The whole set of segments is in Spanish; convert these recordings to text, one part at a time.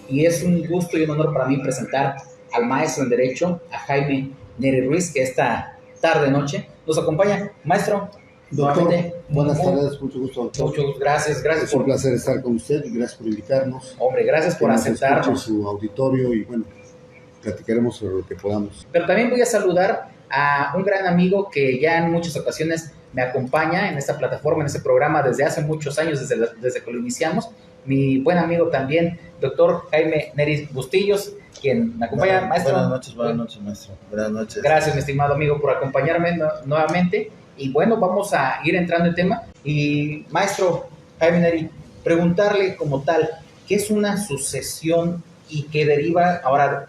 y es un gusto y un honor para mí presentar al maestro en Derecho, a Jaime Neri Ruiz, que esta tarde-noche nos acompaña. Maestro, doctor, nuevamente, buenas tardes, mucho gusto, doctor. Muchas gracias, gracias. Es un placer estar con usted y gracias por invitarnos. Hombre, gracias por aceptarnos. Que nos escuche su auditorio y bueno, platicaremos sobre lo que podamos. Pero también voy a saludar a un gran amigo que ya en muchas ocasiones me acompaña en esta plataforma, en este programa desde hace muchos años, desde que lo iniciamos. Mi buen amigo también, doctor Jaime Neri Bustillos, quien me acompaña. Maestro. Buenas noches, maestro. Buenas noches. Gracias, mi estimado amigo, por acompañarme nuevamente. Y bueno, vamos a ir entrando en tema. Y maestro Jaime Neri, preguntarle como tal, ¿qué es una sucesión y qué deriva? Ahora,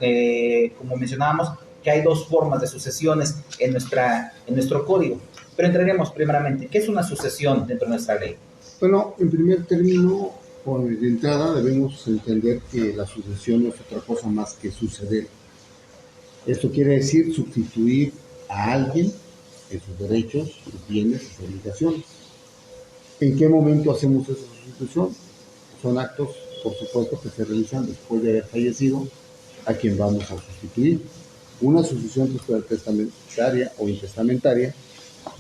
como mencionábamos, que hay dos formas de sucesiones en nuestro código. Pero entraremos primeramente, ¿qué es una sucesión dentro de nuestra ley? Bueno, en primer término, de entrada debemos entender que la sucesión no es otra cosa más que suceder. Esto quiere decir sustituir a alguien en sus derechos, sus bienes, sus obligaciones. ¿En qué momento hacemos esa sustitución? Son actos, por supuesto, que se realizan después de haber fallecido a quien vamos a sustituir. Una sucesión testamentaria o intestamentaria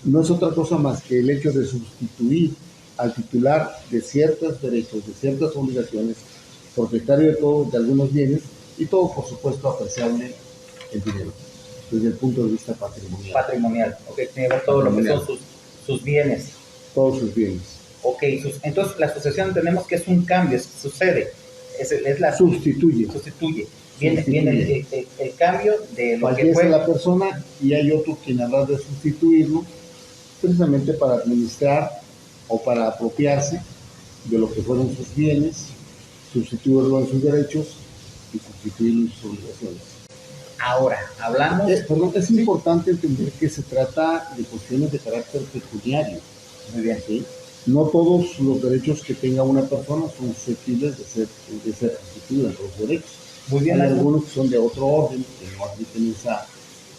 no es otra cosa más que el hecho de sustituir al titular de ciertos derechos, de ciertas obligaciones, propietario de algunos bienes, y todo, por supuesto, apreciable el dinero, desde el punto de vista patrimonial. Patrimonial, ok, tiene que ver todo lo que son sus bienes. Todos sus bienes. Ok, entonces la sucesión tenemos que es un cambio, sucede, es la sustituye. Viene el cambio de lo fallece que fue la persona y hay otro quien habrá de sustituirlo, precisamente para administrar o para apropiarse de lo que fueron sus bienes, sustituirlo en sus derechos y sustituirlo en sus obligaciones. Ahora, hablamos... Es importante entender que se trata de cuestiones de carácter pecuniario. Muy bien. ¿Sí? No todos los derechos que tenga una persona son susceptibles de ser sustituidos en los derechos. Muy bien. Hay algunos que son de otro orden, que no admiten esa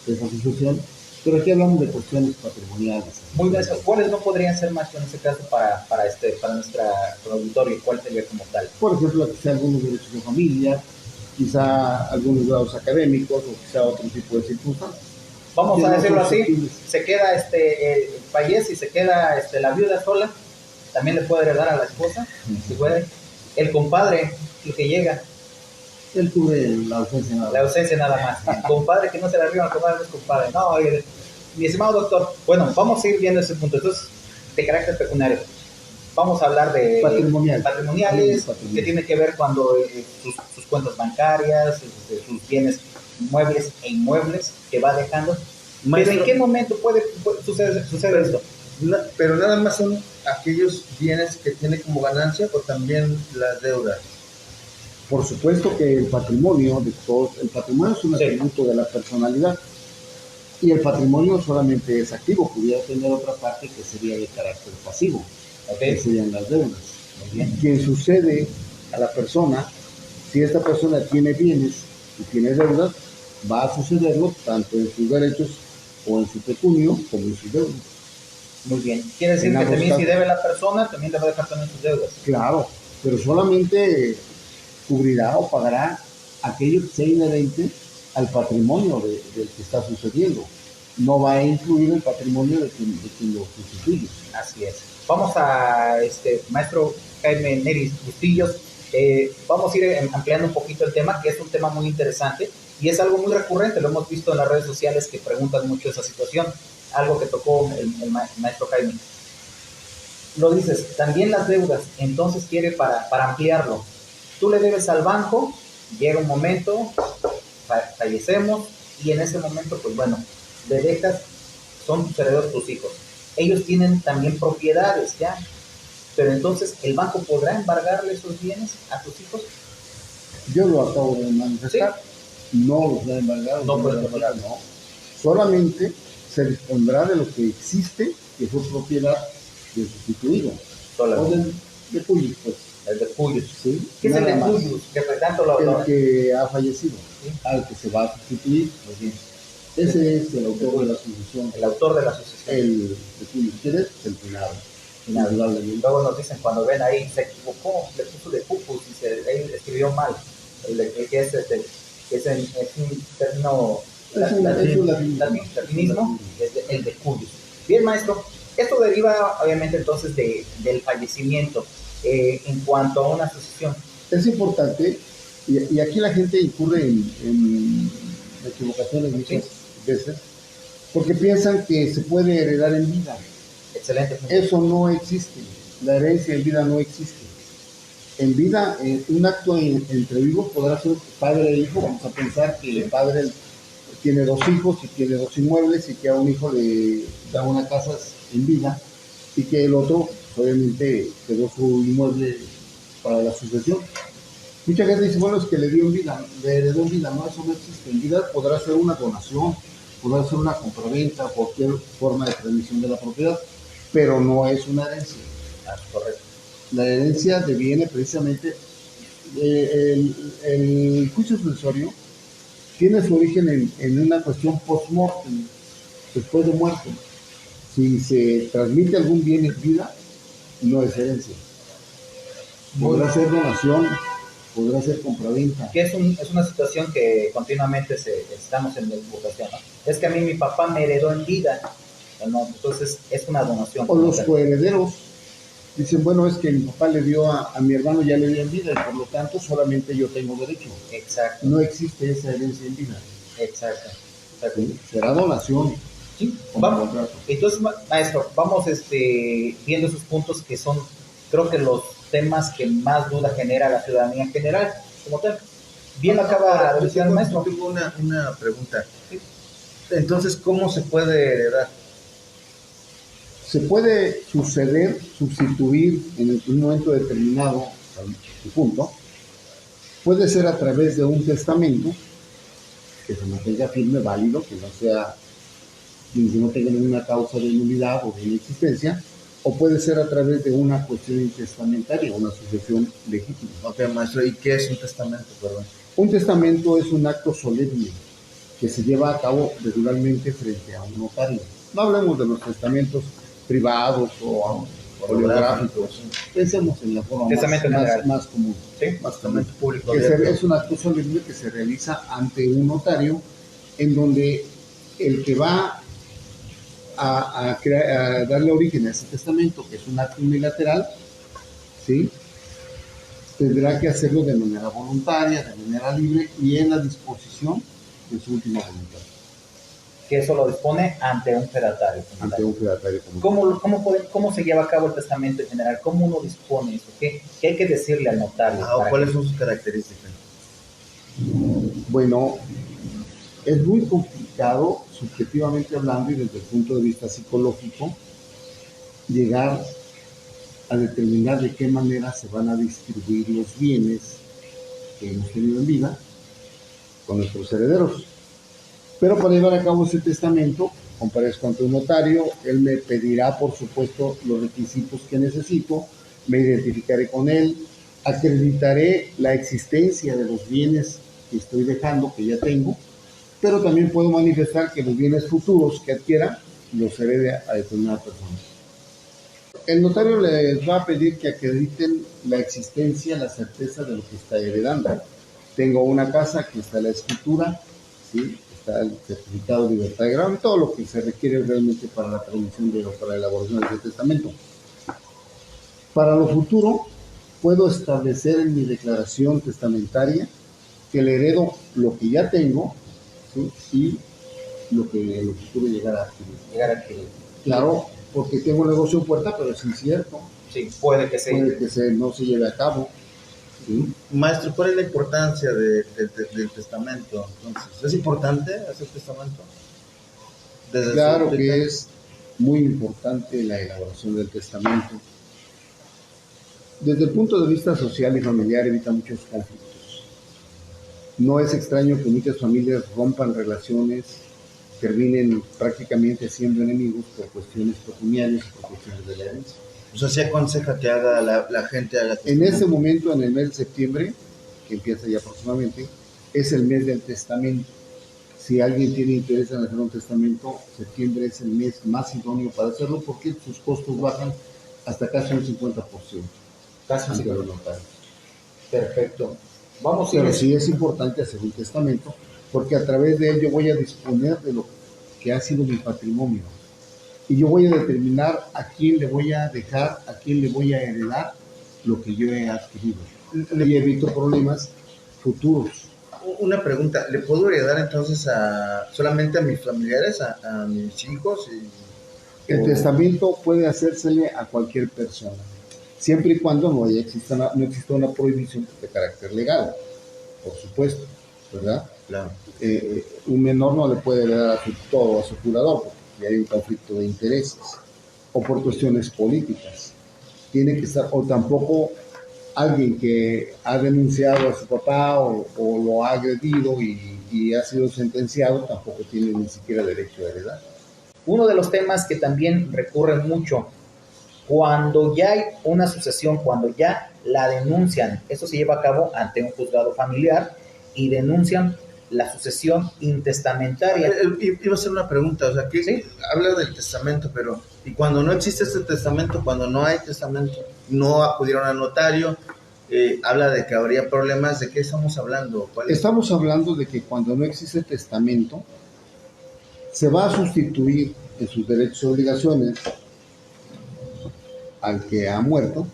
sucesión, pero aquí hablamos de cuestiones patrimoniales. Muy bien. ¿Cuáles no podrían ser más en este caso para nuestro auditorio? ¿Cuál sería como tal? Por ejemplo, quizá algunos derechos de familia, quizá algunos grados académicos o quizá otro tipo de circunstancias. Vamos a decirlo así, se queda fallece y se queda la viuda sola, también le puede heredar a la esposa, si puede. El compadre, el que llega. Él cubre la ausencia nada más. La ausencia nada más. El compadre que no se la arriba, el compadre no es compadre. No, mi estimado doctor, bueno, vamos a ir viendo ese punto. Entonces, de carácter pecuniario. Vamos a hablar de patrimoniales, que tiene que ver cuando sus cuentas bancarias, sus bienes muebles e inmuebles que va dejando. Maestro, ¿pero en qué momento sucede esto? Pero nada más son aquellos bienes que tiene como ganancia o también las deudas. Por supuesto que el patrimonio es un atributo de la personalidad, y el patrimonio solamente es activo, pudiera tener otra parte que sería de carácter pasivo, que serían las deudas. Quien sucede a la persona, si esta persona tiene bienes y tiene deudas, va a sucederlo tanto en sus derechos o en su pecunio como en sus deudas. Muy bien. Quiere decir que también si debe la persona, también debe dejar también sus deudas. Claro, pero solamente cubrirá o pagará aquello que sea inherente al patrimonio del que está sucediendo. No va a incluir el patrimonio de quien lo sustituye. Así es. Vamos a, maestro Jaime Neri Bustillos, vamos a ir ampliando un poquito el tema, que es un tema muy interesante y es algo muy recurrente. Lo hemos visto en las redes sociales que preguntan mucho esa situación, algo que tocó el maestro Jaime. Lo dices, también las deudas, entonces quiere para ampliarlo. Tú le debes al banco, llega un momento, fallecemos y en ese momento, pues bueno, le dejas, son tus herederos, tus hijos. Ellos tienen también propiedades ya, pero entonces el banco podrá embargarle esos bienes a tus hijos. Yo lo acabo de manifestar. ¿Sí? No los va a embargar. No puede embargar, no. Solamente se dispondrá de lo que existe, que fue propiedad del sustituido. O de cuyos, pues. El de cuyos. ¿Sí? ¿Qué es el de cuyos? El que ha fallecido, ¿sí? Al que se va a sustituir. Pues bien. Ese es el autor de la sucesión. El autor de la sucesión. El de cuyos. ¿Quién es? El finado. Luego nos dicen, cuando ven ahí, se equivocó, le puso de pupus y él escribió mal. que es un término Es un latinismo, es el de culius. Bien, maestro, esto deriva obviamente entonces del fallecimiento en cuanto a una sucesión. Es importante, y aquí la gente incurre en equivocaciones muchas veces, porque piensan que se puede heredar en vida. Excelente. Eso no existe. La herencia en vida no existe. En vida, un acto entre vivos podrá ser padre e hijo. Vamos a pensar que el padre tiene 2 hijos y tiene 2 inmuebles y que a un hijo le da una casa en vida y que el otro, obviamente, quedó su inmueble para la sucesión. Mucha gente dice, bueno, es que le dio en vida, le heredó en vida. No, eso no existe. En vida podrá ser una donación, podrá ser una compraventa, cualquier forma de transmisión de la propiedad, pero no es una herencia. Correcto. La herencia deviene precisamente, el juicio sucesorio tiene su origen en una cuestión post-mortem, después de muerte. Si se transmite algún bien en vida, no es herencia. Podrá ser donación, podrá ser compraventa. Que es una situación que continuamente estamos en la equivocación, ¿no? Es que a mí mi papá me heredó en vida, ¿no? Entonces es una donación. O los coherederos dicen, bueno, es que mi papá le dio a mi hermano, ya le dio en vida, y por lo tanto solamente yo tengo derecho. Exacto. No existe esa herencia en vida. Exacto. ¿Sí? Será donación. Sí, vamos. Entonces, maestro, vamos viendo esos puntos que son, creo que los temas que más duda genera a la ciudadanía en general, como tal. Bien lo acaba de decir el maestro. Tengo una pregunta. ¿Sí? Entonces, ¿cómo se puede heredar? Se puede sustituir en un momento determinado, punto, puede ser a través de un testamento que se mantenga firme, válido, que no tenga ninguna causa de nulidad o de inexistencia, o puede ser a través de una cuestión intestamentaria, una sucesión legítima. Ok, maestro, ¿y qué es un testamento? Perdón. Un testamento es un acto solemne que se lleva a cabo regularmente frente a un notario. No hablemos de los testamentos privados o oleográficos. Pensemos en la forma más común. ¿Sí? Testamento público. Es un acto solemne que se realiza ante un notario en donde el que va a darle origen a ese testamento, que es un acto unilateral, ¿sí?, tendrá que hacerlo de manera voluntaria, de manera libre y en la disposición de su última voluntad. Que eso lo dispone ante un fedatario. Ante un fedatario. ¿Cómo se lleva a cabo el testamento en general? ¿Cómo uno dispone eso? ¿Qué hay que decirle al notario? ¿Cuáles son sus características? Bueno, es muy complicado, subjetivamente hablando y desde el punto de vista psicológico, llegar a determinar de qué manera se van a distribuir los bienes que hemos tenido en vida con nuestros herederos. Pero para llevar a cabo ese testamento, comparezco ante un notario, él me pedirá, por supuesto, los requisitos que necesito, me identificaré con él, acreditaré la existencia de los bienes que estoy dejando, que ya tengo, pero también puedo manifestar que los bienes futuros que adquiera los herede a determinada persona. El notario les va a pedir que acrediten la existencia, la certeza de lo que está heredando. Tengo una casa, aquí está la escritura, ¿sí?, está el certificado de libertad de gravamen, todo lo que se requiere realmente para la transmisión para la elaboración del testamento. Para lo futuro, puedo establecer en mi declaración testamentaria que le heredo lo que ya tengo, ¿sí?, y lo que en el futuro llegará a adquirir. Claro, porque tengo un negocio en puerta, pero es incierto. Sí, puede que no se lleve a cabo. ¿Sí? Maestro, ¿cuál es la importancia del testamento? Entonces, ¿es importante hacer testamento? Claro que es muy importante la elaboración del testamento. Desde el punto de vista social y familiar evita muchos conflictos. No es extraño que muchas familias rompan relaciones, terminen prácticamente siendo enemigos por cuestiones pecuniarias, por cuestiones de la herencia. O sea, ¿se aconseja que la gente haga testamento? En ese momento, en el mes de septiembre, que empieza ya próximamente, es el mes del testamento. Si alguien tiene interés en hacer un testamento, septiembre es el mes más idóneo para hacerlo porque sus costos bajan hasta casi un 50%. Casi un 50%. Perfecto. Vamos a ir. Pero sí es importante hacer un testamento, porque a través de él yo voy a disponer de lo que ha sido mi patrimonio. Y yo voy a determinar a quién le voy a dejar, a quién le voy a heredar lo que yo he adquirido. Y evito problemas futuros. Una pregunta, ¿le puedo heredar entonces solamente a mis familiares, a mis hijos? El testamento puede hacérsele a cualquier persona, siempre y cuando no exista una prohibición de carácter legal, por supuesto, ¿verdad? Claro. Un menor no le puede heredar todo a su curador porque hay un conflicto de intereses o por cuestiones políticas. Tiene que estar, o tampoco alguien que ha denunciado a su papá o lo ha agredido y ha sido sentenciado, tampoco tiene ni siquiera derecho a heredar. Uno de los temas que también recurren mucho, cuando ya hay una sucesión, cuando ya la denuncian, eso se lleva a cabo ante un juzgado familiar y denuncian la sucesión intestamentaria. Iba a hacer una pregunta, o sea, que ¿Sí? habla del testamento, pero ¿y cuando no existe este testamento, cuando no hay testamento, no acudieron al notario, habla de que habría problemas? ¿De qué estamos hablando? Estamos hablando de que cuando no existe testamento, se va a sustituir en sus derechos y obligaciones al que ha muerto,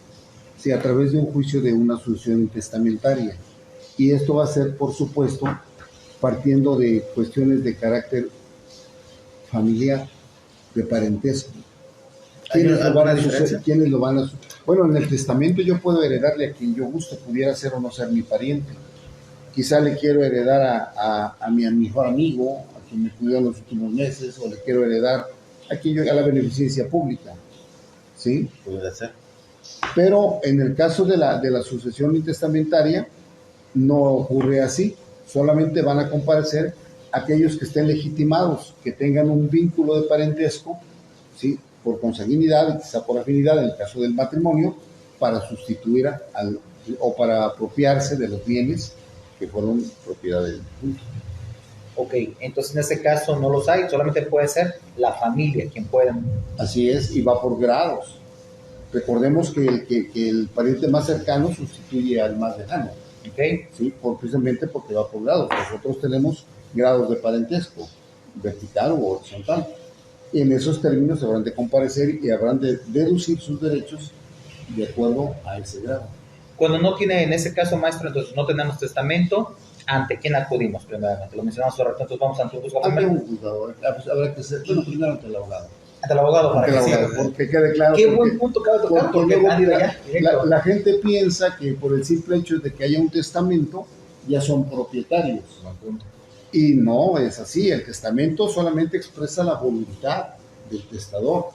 sí, a través de un juicio de una sucesión intestamentaria. Y esto va a ser, por supuesto, partiendo de cuestiones de carácter familiar, de parentesco. ¿Quiénes lo van a Bueno, en el testamento yo puedo heredarle a quien yo guste, pudiera ser o no ser mi pariente. Quizá le quiero heredar a mi mejor amigo, a quien me cuidó en los últimos meses, o le quiero heredar a quien yo haga la beneficencia pública. ¿Sí? Puede ser. Pero en el caso de la sucesión intestamentaria, no ocurre así. Solamente van a comparecer aquellos que estén legitimados, que tengan un vínculo de parentesco, ¿sí?, por consanguinidad y quizá por afinidad, en el caso del matrimonio, para sustituir o para apropiarse de los bienes que fueron propiedad del punto. Ok, entonces en ese caso no los hay, solamente puede ser la familia quien pueda. Así es, y va por grados. Recordemos que el pariente más cercano sustituye al más lejano. Okay. ¿Sí? Precisamente porque va por grados. Nosotros tenemos grados de parentesco, vertical o horizontal. Y en esos términos habrán de comparecer y habrán de deducir sus derechos de acuerdo a ese grado. Cuando no tiene, en ese caso, maestro, entonces no tenemos testamento, ¿ante quién acudimos primeramente? Lo mencionamos hace rato, entonces vamos ante un juzgado. Ante un juzgador, pues habrá que ser, bueno, primero ante el abogado. Ante el abogado, para que sí, porque quede claro. Qué buen punto cabe tocar, porque la gente piensa que por el simple hecho de que haya un testamento, ya son propietarios. Y no es así. El testamento solamente expresa la voluntad del testador,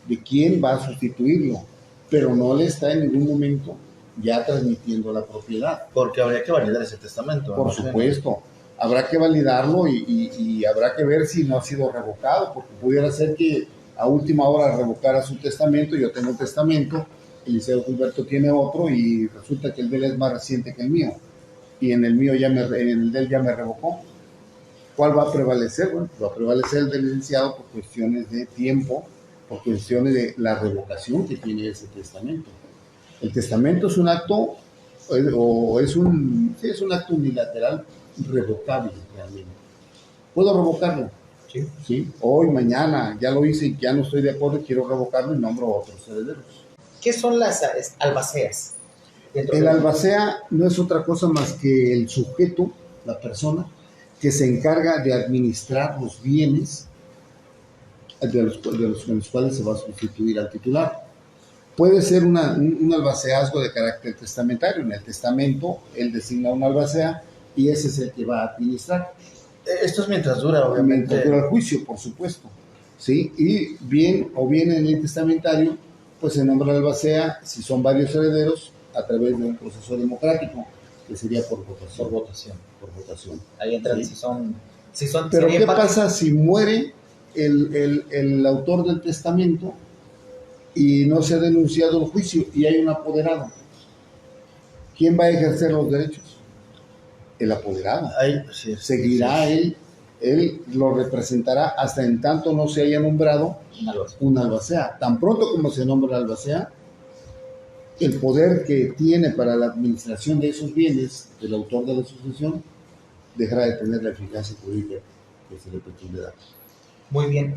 de quién va a sustituirlo, pero no le está en ningún momento ya transmitiendo la propiedad. Porque habría que validar ese testamento. Por supuesto, habrá que validarlo y habrá que ver si no ha sido revocado, porque pudiera ser que a última hora revocara su testamento. Yo tengo un testamento, Eliseo Gilberto tiene otro y resulta que el de él es más reciente que el mío, y en el mío en el de él ya me revocó. ¿Cuál va a prevalecer? Bueno, va a prevalecer el del licenciado por cuestiones de tiempo, por cuestiones de la revocación que tiene ese testamento. El testamento es un acto, o es un acto unilateral revocable realmente. ¿Puedo revocarlo? Sí. ¿Sí? Hoy, mañana, ya lo hice y ya no estoy de acuerdo y quiero revocarlo y nombro a otros herederos. ¿Qué son las albaceas? El albacea no es otra cosa más que el sujeto, la persona, que se encarga de administrar los bienes de los cuales se va a sustituir al titular. Puede ser un albaceazgo de carácter testamentario. En el testamento, él designa un albacea y ese es el que va a administrar. Esto es mientras dura, obviamente. Mientras dura el juicio, por supuesto. ¿Sí? Y bien en el testamentario, pues se nombra albacea, si son varios herederos, a través de un proceso democrático, que sería por votación. Ahí entran, ¿sí? si son. Pero ¿qué pasa si muere el autor del testamento y no se ha denunciado el juicio y hay un apoderado? ¿Quién va a ejercer los derechos? El apoderado. Seguirá él lo representará hasta en tanto no se haya nombrado un albacea. Tan pronto como se nombra el albacea, el poder que tiene para la administración de esos bienes del autor de la sucesión dejará de tener la eficacia jurídica que se le pretende dar. Muy bien.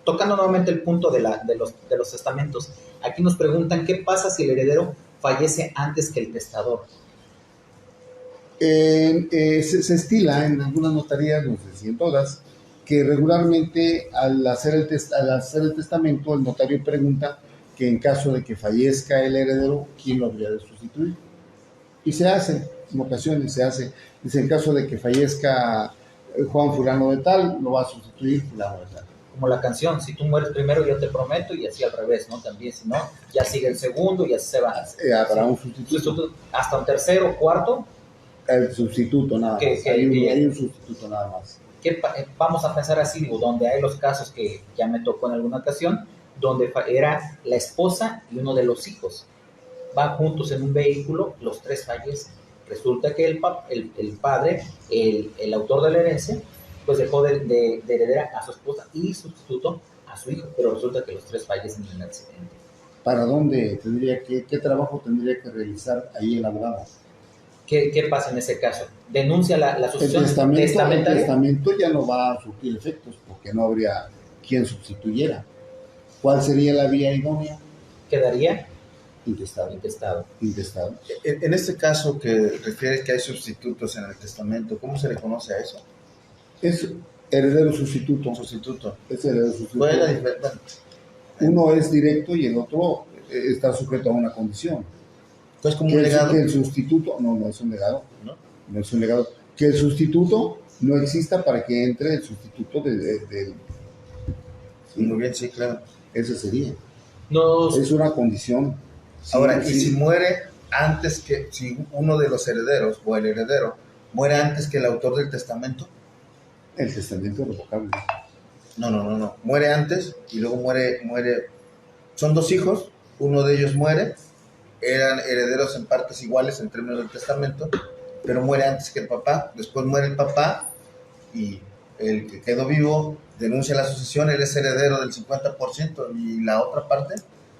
Tocando nuevamente el punto de los testamentos, aquí nos preguntan qué pasa si el heredero fallece antes que el testador. Se estila en algunas notarías, no sé si en todas, que regularmente al hacer el testamento el notario pregunta que en caso de que fallezca el heredero, ¿quién lo habría de sustituir? Y se hace, en ocasiones se hace. Dice, en caso de que fallezca Juan fulano de tal, lo va a sustituir fulano de tal. Como la canción, si tú mueres primero yo te prometo, y así al revés, ¿no? También, si no, ya sigue el segundo y así se va. Habrá un sustituto. Hasta un tercero, cuarto. El sustituto nada más. Hay un sustituto nada más. Vamos a pensar así, digo, donde hay los casos que ya me tocó en alguna ocasión, donde era la esposa y uno de los hijos. Van juntos en un vehículo, los tres fallecen. Resulta que el padre, el autor de la herencia, pues dejó de heredera a su esposa y sustituto a su hijo, pero resulta que los tres fallecen en el accidente. ¿Para dónde qué trabajo tendría que realizar ahí el abogado? ¿Qué pasa en ese caso? ¿Denuncia la sucesión testamentaria? El testamento ya no va a surtir efectos porque no habría quien sustituyera. ¿Cuál sería la vía idónea? Quedaría intestado. En este caso que refieres que hay sustitutos en el testamento, ¿cómo se le conoce a eso? Es heredero sustituto. Es heredero sustituto. ¿Cuál es la diferencia? Uno es directo y el otro está sujeto a una condición. Pues como un legado. Que el sustituto, no es un legado. No es un legado. Que el sustituto no exista para que entre el sustituto del. Muy bien, sí, claro. Ese sería. Es una condición. Ahora, y si muere antes que, si uno de los herederos o el heredero muere antes que el autor del testamento. El testamento es revocable. No. Muere antes y luego muere. Son dos hijos, uno de ellos muere, eran herederos en partes iguales en términos del testamento, pero muere antes que el papá. Después muere el papá y el que quedó vivo denuncia la sucesión, él es heredero del 50% y la otra parte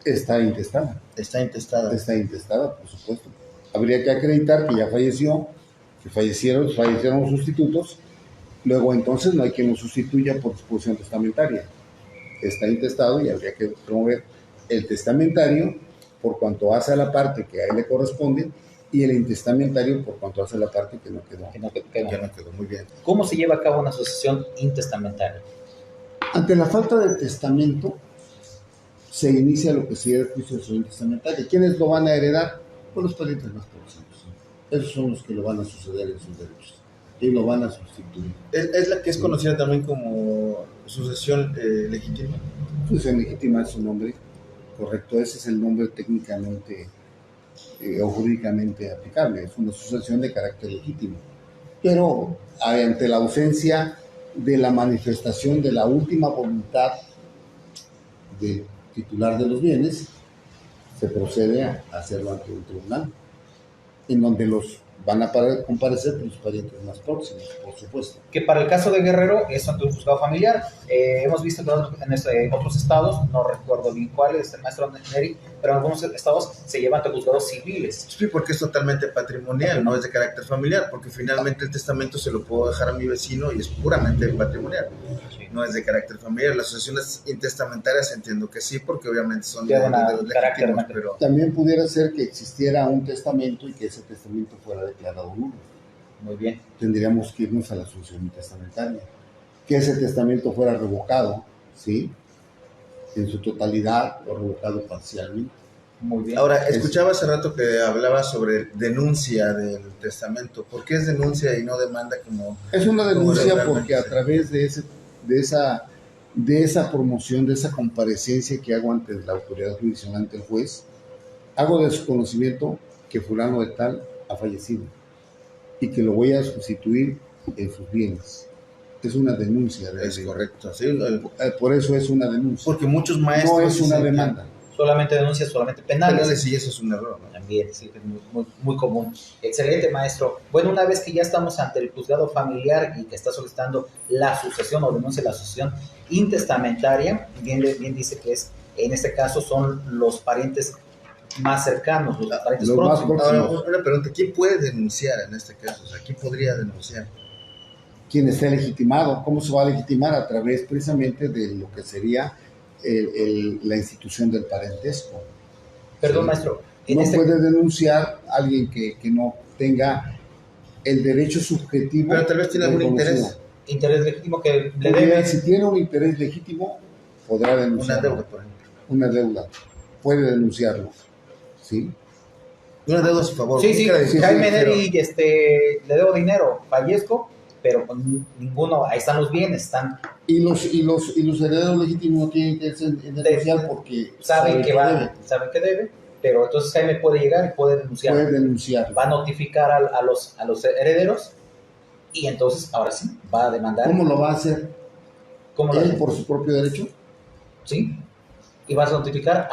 está intestada. Está intestada, por supuesto. Habría que acreditar que ya falleció, que fallecieron los sustitutos. Luego entonces no hay quien lo sustituya por disposición testamentaria. Está intestado y habría que promover el testamentario por cuanto hace a la parte que a él le corresponde y el intestamentario por cuanto hace la parte que no quedó. Muy bien. ¿Cómo se lleva a cabo una sucesión intestamentaria? Ante la falta de testamento se inicia lo que sería el juicio de sucesión testamentaria. ¿Quiénes lo van a heredar? Pues los parientes más próximos. Esos son los que lo van a suceder en sus derechos. Y lo van a sustituir. ¿Es la que es conocida también como sucesión legítima? Sucesión legítima es su nombre correcto. Ese es el nombre técnicamente o jurídicamente aplicable. Es una sucesión de carácter legítimo. Pero ante la ausencia de la manifestación de la última voluntad del titular de los bienes, se procede a hacerlo ante un tribunal, en donde los van a comparecer los parientes más próximos, por supuesto. Que para el caso de Guerrero es ante un juzgado familiar. Hemos visto en otros estados, no recuerdo bien cuáles, el maestro Neri, pero en algunos estados se llevan ante juzgados civiles. Sí, porque es totalmente patrimonial, no es de carácter familiar, porque finalmente el testamento se lo puedo dejar a mi vecino y es puramente patrimonial. Sí. No es de carácter familiar. Las sucesiones intestamentarias entiendo que sí, porque obviamente son de los legítimos, pero... También pudiera ser que existiera un testamento y que ese testamento fuera declarado nulo. Muy bien. Tendríamos que irnos a la sucesión intestamentaria. Que ese testamento fuera revocado, ¿sí? En su totalidad o revocado parcialmente. Muy bien. Ahora, escuchaba hace rato que hablaba sobre denuncia del testamento. ¿Por qué es denuncia y no demanda como...? Es una denuncia porque a través de esa promoción, de esa comparecencia que hago ante la autoridad judicial, ante el juez, hago de su conocimiento que fulano de tal ha fallecido y que lo voy a sustituir en sus bienes. Es una denuncia. Es correcto. Sí, por eso es una denuncia. Porque muchos maestros... No es una demanda. Solamente denuncias, solamente penales. Y eso es un error, ¿no? También, sí, es muy común. Excelente, maestro. Bueno, una vez que ya estamos ante el juzgado familiar y que está solicitando la sucesión o denuncia de la sucesión intestamentaria, bien dice que es, en este caso son los parientes más cercanos, los parientes Los más próximos. próximos. Ahora, una pregunta, ¿quién puede denunciar en este caso? O sea, ¿quién podría denunciar? Quien esté legitimado. ¿Cómo se va a legitimar? A través precisamente de lo que sería la institución del parentesco. Perdón, Sí. maestro. No puede denunciar a alguien que no tenga el derecho subjetivo. Pero tal vez tiene algún reconocido. interés. interés legítimo que le Pudiera, debe. si tiene un interés legítimo, podrá Una denunciarlo. deuda, por ejemplo. Una deuda. Puede denunciarlo. ¿Sí? Una deuda a su favor. Sí, sí, Nunca le Jaime dijeron, Neri, le debo dinero, fallezco, pero pues, ninguno, ahí están los bienes, están, Y los herederos legítimos no tienen interés en denunciar porque saben que debe. saben que debe, pero entonces Jaime puede llegar y puede denunciar, Puede denunciarlo. va a notificar a los herederos y entonces ahora sí va a demandar. ¿Cómo lo va a hacer? ¿Cómo lo ¿Él hace? por su propio derecho? Sí, y vas a notificar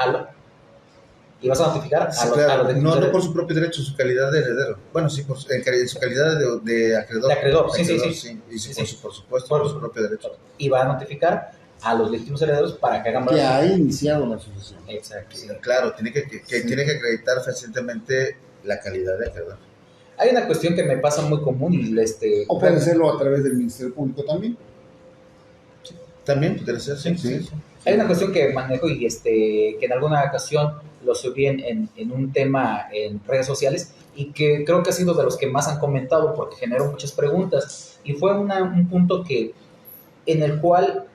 sí, a claro, los no por su propio derecho, su calidad de heredero. Bueno, sí, en su calidad de acreedor. De acreedor, sí. Y Sí, por, sí. por supuesto, Por- por su propio derecho. y va a notificar a los legítimos herederos para que hagan Que ha iniciado la sucesión. Exacto. Sí, claro, tiene que Sí. tiene que acreditar fehacientemente la calidad de acreedor. Hay una cuestión que me pasa muy común y O puede hacerlo a través del Ministerio Público también. También puede ser, sí. Sí. hay una cuestión que manejo y que en alguna ocasión lo subí en un tema en redes sociales y que creo que ha sido de los que más han comentado porque generó muchas preguntas y fue un punto en el cual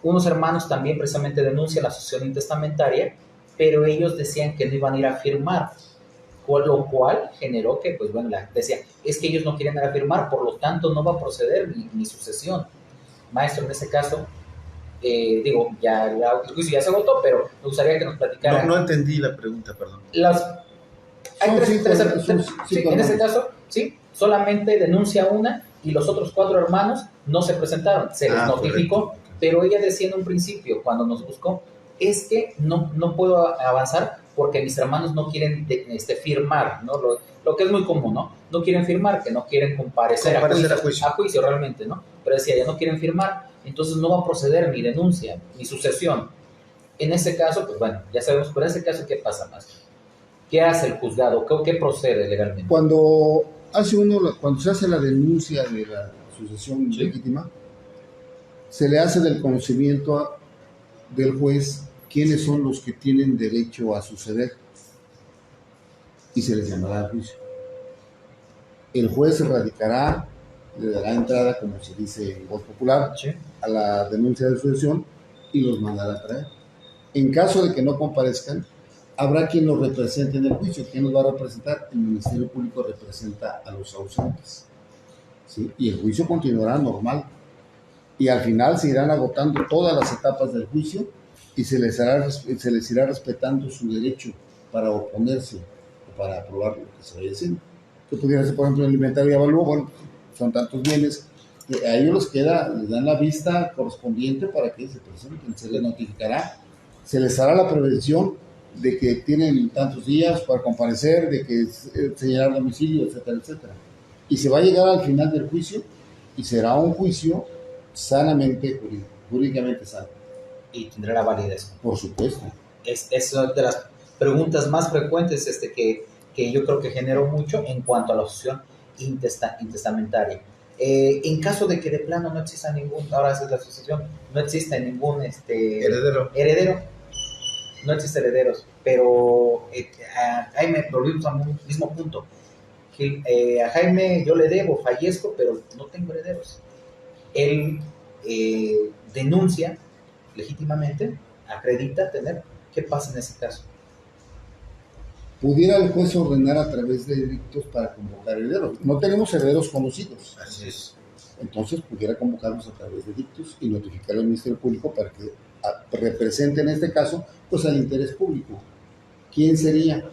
unos hermanos también precisamente denuncian la sucesión intestamentaria, pero ellos decían que no iban a ir a firmar, con lo cual generó que, pues bueno, decía, es que ellos no quieren ir a firmar, por lo tanto no va a proceder mi sucesión. Maestro, en ese caso, ya el juicio ya se agotó, pero me gustaría que nos platicara. No entendí la pregunta, perdón. Hay Son tres, cinco- tres- son tres- cinco sí, en hermanos. ese caso, sí, solamente denuncia una y los otros 4 hermanos no se presentaron, se les notificó, correcto. pero ella decía en un principio, cuando nos buscó, es que no puedo avanzar porque mis hermanos no quieren firmar, ¿no? Lo que es muy común, ¿no? No quieren firmar, que no quieren comparecer a juicio realmente, ¿no? Pero decía, ya no quieren firmar, entonces no va a proceder mi denuncia, mi sucesión. En ese caso, pues bueno, ya sabemos, pero en ese caso, ¿qué pasa más? ¿Qué hace el juzgado? ¿Qué procede legalmente? Cuando se hace la denuncia de la sucesión legítima, se le hace del conocimiento del juez quiénes son los que tienen derecho a suceder y se les llamará a juicio. El juez radicará, le dará entrada, como se dice en voz popular, Sí. a la denuncia de sucesión y los mandará a traer. En caso de que no comparezcan, habrá quien los represente en el juicio. ¿Quién los va a representar? El Ministerio Público representa a los ausentes. ¿Sí? Y el juicio continuará normal. Y al final se irán agotando todas las etapas del juicio y se les irá respetando su derecho para oponerse o para aprobar lo que se vaya diciendo. Que pudiera ser, por ejemplo, el inventario y avalúo, bueno, son tantos bienes, que a ellos les dan la vista correspondiente para que se presenten, se les notificará, se les hará la prevención de que tienen tantos días para comparecer, de que señalar domicilio, etcétera, etcétera. Y se va a llegar al final del juicio y será un juicio sanamente, jurídicamente sano. Y tendrá la validez. Por supuesto. Es una de las preguntas más frecuentes que yo creo que generó mucho en cuanto a la sucesión intestamentaria. En caso de que de plano no exista ahora es la sucesión, no existe ningún heredero, no existe herederos, pero a Jaime, volvimos al mismo punto. A Jaime yo le debo, fallezco, pero no tengo herederos. Él denuncia legítimamente, acredita tener. ¿Qué pasa en ese caso? Pudiera el juez ordenar a través de edictos para convocar herederos. No tenemos herederos conocidos. Así es. Entonces pudiera convocarlos a través de edictos y notificar al Ministerio Público para que represente en este caso pues al interés público. ¿Quién sería?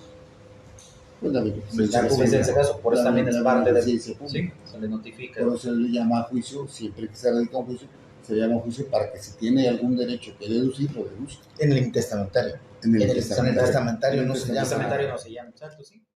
Pues la En ese caso, por eso también es parte del... Sí, se le notifica. Por eso se le llama a juicio, siempre que se radica un juicio, se llama a juicio para que si tiene algún derecho que deducir, lo deduzca. En el intestamentario. En el testamentario no se llama. El testamentario no se llama, exacto, sí.